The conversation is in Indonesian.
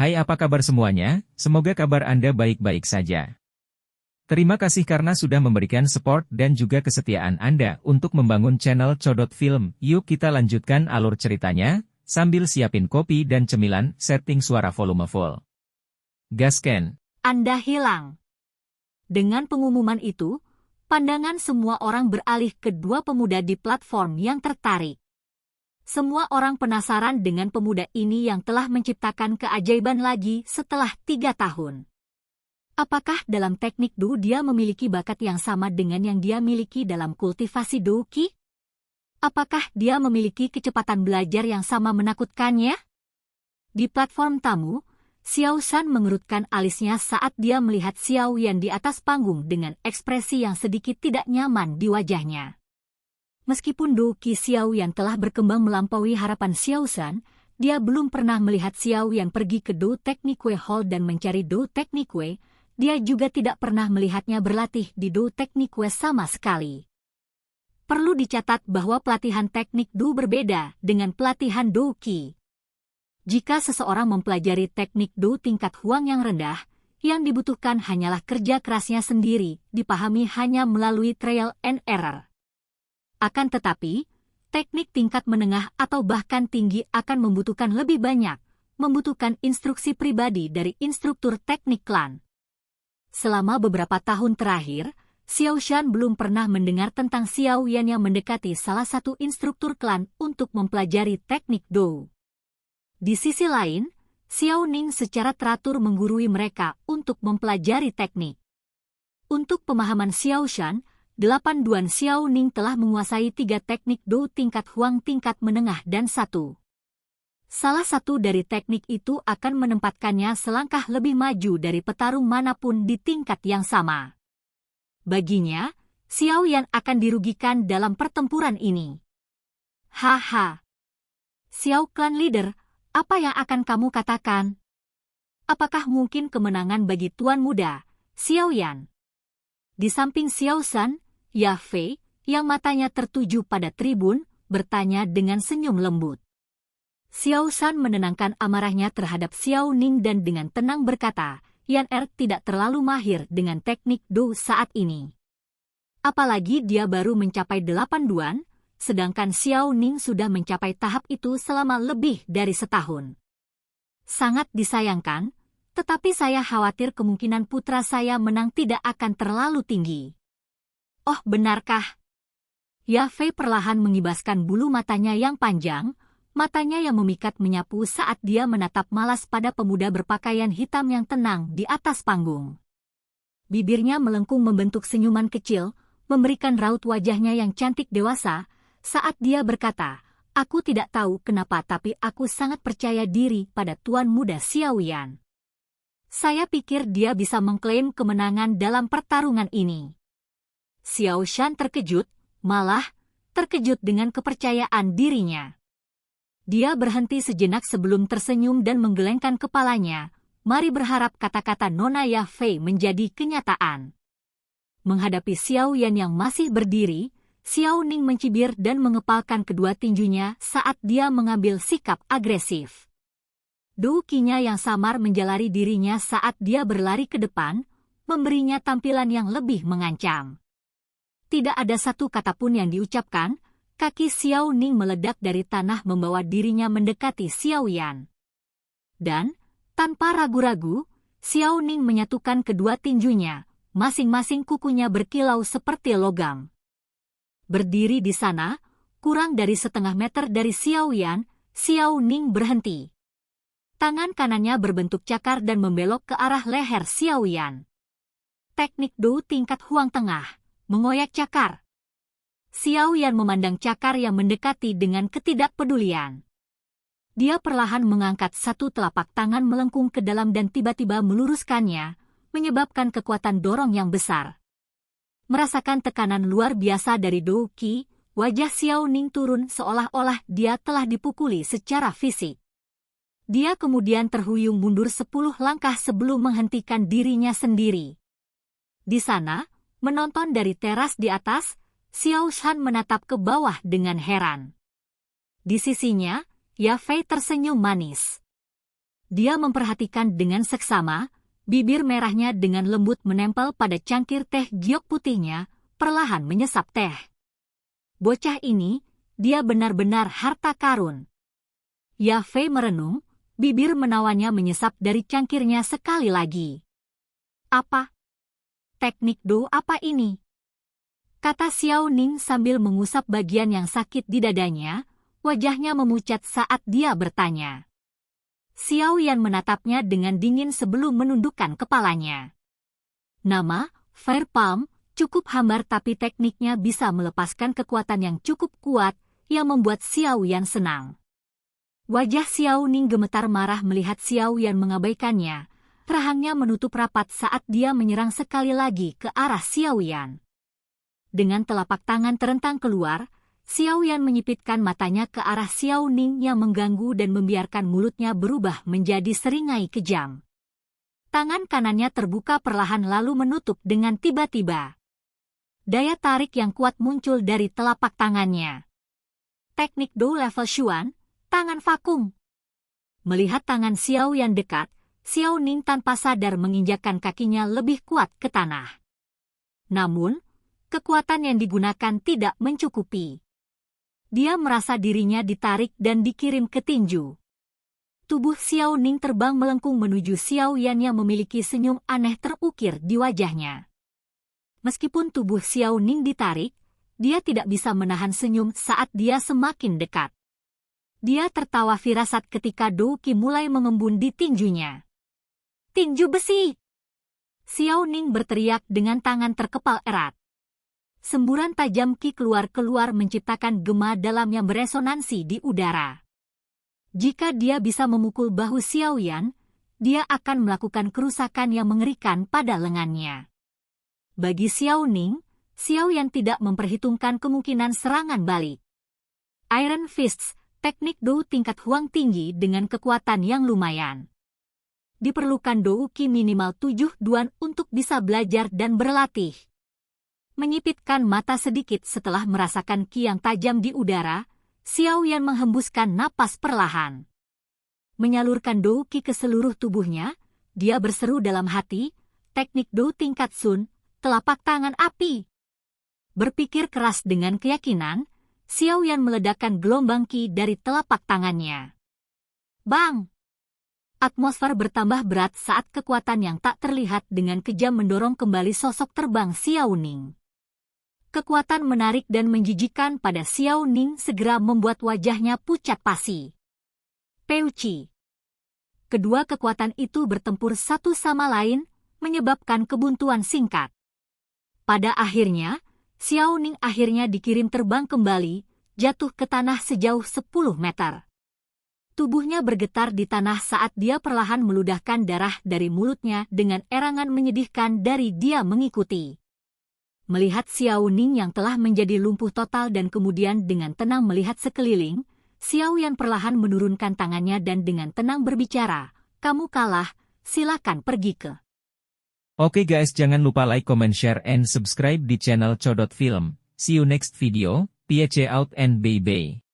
Hai, apa kabar semuanya? Semoga kabar Anda baik-baik saja. Terima kasih karena sudah memberikan support dan juga kesetiaan Anda untuk membangun channel Codot Film. Yuk kita lanjutkan alur ceritanya, sambil siapin kopi dan cemilan, setting suara volume full. Gasken. Anda hilang. Dengan pengumuman itu, pandangan semua orang beralih ke dua pemuda di platform yang tertarik. Semua orang penasaran dengan pemuda ini yang telah menciptakan keajaiban lagi setelah 3 tahun. Apakah dalam teknik Do dia memiliki bakat yang sama dengan yang dia miliki dalam kultivasi Doki? Apakah dia memiliki kecepatan belajar yang sama menakutkannya? Di platform tamu, Xiao Shan mengerutkan alisnya saat dia melihat Xiao Yan di atas panggung dengan ekspresi yang sedikit tidak nyaman di wajahnya. Meskipun Doki Xiao Yan telah berkembang melampaui harapan Xiao Shan, dia belum pernah melihat Xiao Yan pergi ke Do Technique Hall dan mencari Do Technique. Dia juga tidak pernah melihatnya berlatih di Do Technique sama sekali. Perlu dicatat bahwa pelatihan teknik Do berbeda dengan pelatihan Doki. Jika seseorang mempelajari teknik Do tingkat Huang yang rendah, yang dibutuhkan hanyalah kerja kerasnya sendiri, dipahami hanya melalui trial and error. Akan tetapi, teknik tingkat menengah atau bahkan tinggi akan membutuhkan lebih banyak, membutuhkan instruksi pribadi dari instruktur teknik klan. Selama beberapa tahun terakhir, Xiao Shan belum pernah mendengar tentang Xiao Yan yang mendekati salah satu instruktur klan untuk mempelajari teknik Do. Di sisi lain, Xiao Ning secara teratur menggurui mereka untuk mempelajari teknik. Untuk pemahaman Xiao Shan, 8 Duan Xiao Ning telah menguasai 3 teknik Do tingkat Huang tingkat menengah dan 1. Salah satu dari teknik itu akan menempatkannya selangkah lebih maju dari petarung manapun di tingkat yang sama. Baginya, Xiao Yan akan dirugikan dalam pertempuran ini. Haha. Xiao Clan Leader, apa yang akan kamu katakan? Apakah mungkin kemenangan bagi Tuan Muda, Xiao Yan? Di samping Xiao Shan, Ya Fei, yang matanya tertuju pada tribun, bertanya dengan senyum lembut. Xiao Shan menenangkan amarahnya terhadap Xiao Ning dan dengan tenang berkata, Yan tidak terlalu mahir dengan teknik Do saat ini. Apalagi dia baru mencapai 8 Duan, sedangkan Xiao Ning sudah mencapai tahap itu selama lebih dari setahun. Sangat disayangkan, tetapi saya khawatir kemungkinan putra saya menang tidak akan terlalu tinggi. Oh, benarkah? Ya Fei perlahan mengibaskan bulu matanya yang panjang, matanya yang memikat menyapu saat dia menatap malas pada pemuda berpakaian hitam yang tenang di atas panggung. Bibirnya melengkung membentuk senyuman kecil, memberikan raut wajahnya yang cantik dewasa, saat dia berkata, aku tidak tahu kenapa tapi aku sangat percaya diri pada Tuan Muda Xiao Yan. Saya pikir dia bisa mengklaim kemenangan dalam pertarungan ini. Xiao Shan terkejut, malah terkejut dengan kepercayaan dirinya. Dia berhenti sejenak sebelum tersenyum dan menggelengkan kepalanya. Mari berharap kata-kata Nona Ya Fei menjadi kenyataan. Menghadapi Xiao Yan yang masih berdiri, Xiao Ning mencibir dan mengepalkan kedua tinjunya saat dia mengambil sikap agresif. Dokinya yang samar menjalari dirinya saat dia berlari ke depan, memberinya tampilan yang lebih mengancam. Tidak ada satu kata pun yang diucapkan, kaki Xiao Ning meledak dari tanah membawa dirinya mendekati Xiao Yan. Dan, tanpa ragu-ragu, Xiao Ning menyatukan kedua tinjunya, masing-masing kukunya berkilau seperti logam. Berdiri di sana, kurang dari setengah meter dari Xiao Yan, Xiao Ning berhenti. Tangan kanannya berbentuk cakar dan membelok ke arah leher Xiao Yan. Teknik Do tingkat Huang tengah. Mengoyak cakar. Xiao Yan memandang cakar yang mendekati dengan ketidakpedulian. Dia perlahan mengangkat satu telapak tangan melengkung ke dalam dan tiba-tiba meluruskannya, menyebabkan kekuatan dorong yang besar. Merasakan tekanan luar biasa dari Doki, wajah Xiao Ning turun seolah-olah dia telah dipukuli secara fisik. Dia kemudian terhuyung mundur 10 langkah sebelum menghentikan dirinya sendiri. Di sana, menonton dari teras di atas, Xiao Shan menatap ke bawah dengan heran. Di sisinya, Ya Fei tersenyum manis. Dia memperhatikan dengan seksama, bibir merahnya dengan lembut menempel pada cangkir teh giok putihnya, perlahan menyesap teh. Bocah ini, dia benar-benar harta karun. Ya Fei merenung, bibir menawannya menyesap dari cangkirnya sekali lagi. Apa? Teknik do apa ini? Kata Xiao Ning sambil mengusap bagian yang sakit di dadanya, wajahnya memucat saat dia bertanya. Xiao Yan menatapnya dengan dingin sebelum menundukkan kepalanya. Nama, Fire Palm, cukup hambar tapi tekniknya bisa melepaskan kekuatan yang cukup kuat, yang membuat Xiao Yan senang. Wajah Xiao Ning gemetar marah melihat Xiao Yan mengabaikannya, rahangnya menutup rapat saat dia menyerang sekali lagi ke arah Xiao Yan. Dengan telapak tangan terentang keluar, Xiao Yan menyipitkan matanya ke arah Xiao Ning yang mengganggu dan membiarkan mulutnya berubah menjadi seringai kejam. Tangan kanannya terbuka perlahan lalu menutup dengan tiba-tiba. Daya tarik yang kuat muncul dari telapak tangannya. Teknik Do level Xuan, tangan vakum. Melihat tangan Xiao Yan dekat, Xiao Ning tanpa sadar menginjakkan kakinya lebih kuat ke tanah. Namun, kekuatan yang digunakan tidak mencukupi. Dia merasa dirinya ditarik dan dikirim ke tinju. Tubuh Xiao Ning terbang melengkung menuju Xiao Yan yang memiliki senyum aneh terukir di wajahnya. Meskipun tubuh Xiao Ning ditarik, dia tidak bisa menahan senyum saat dia semakin dekat. Dia tertawa firasat ketika Do Qi mulai mengembun di tinjunya. Tinju besi! Xiao Ning berteriak dengan tangan terkepal erat. Semburan tajam Qi keluar-keluar menciptakan gema dalam yang beresonansi di udara. Jika dia bisa memukul bahu Xiao Yan, dia akan melakukan kerusakan yang mengerikan pada lengannya. Bagi Xiao Ning, Xiao Yan tidak memperhitungkan kemungkinan serangan balik. Iron Fists, teknik Do tingkat Huang tinggi dengan kekuatan yang lumayan. Diperlukan Do Qi minimal 7 duan untuk bisa belajar dan berlatih. Menyipitkan mata sedikit setelah merasakan Qi yang tajam di udara, Xiao Yan menghembuskan napas perlahan. Menyalurkan Do Qi ke seluruh tubuhnya, dia berseru dalam hati, teknik Do tingkat Sun, telapak tangan api. Berpikir keras dengan keyakinan, Xiao Yan meledakkan gelombang Qi dari telapak tangannya. Bang! Atmosfer bertambah berat saat kekuatan yang tak terlihat dengan kejam mendorong kembali sosok terbang Xiao Ning. Kekuatan menarik dan menjijikan pada Xiao Ning segera membuat wajahnya pucat pasi. Peuci. Kedua kekuatan itu bertempur satu sama lain, menyebabkan kebuntuan singkat. Pada akhirnya, Xiao Ning akhirnya dikirim terbang kembali, jatuh ke tanah sejauh 10 meter. Tubuhnya bergetar di tanah saat dia perlahan meludahkan darah dari mulutnya dengan erangan menyedihkan dari dia mengikuti. Melihat Xiao Ning yang telah menjadi lumpuh total dan kemudian dengan tenang melihat sekeliling, Xiao Yan perlahan menurunkan tangannya dan dengan tenang berbicara, "Kamu kalah, silakan pergi ke." Oke guys, jangan lupa like, comment, share, and subscribe di channel Codot Film. See you next video, peace out and bye-bye.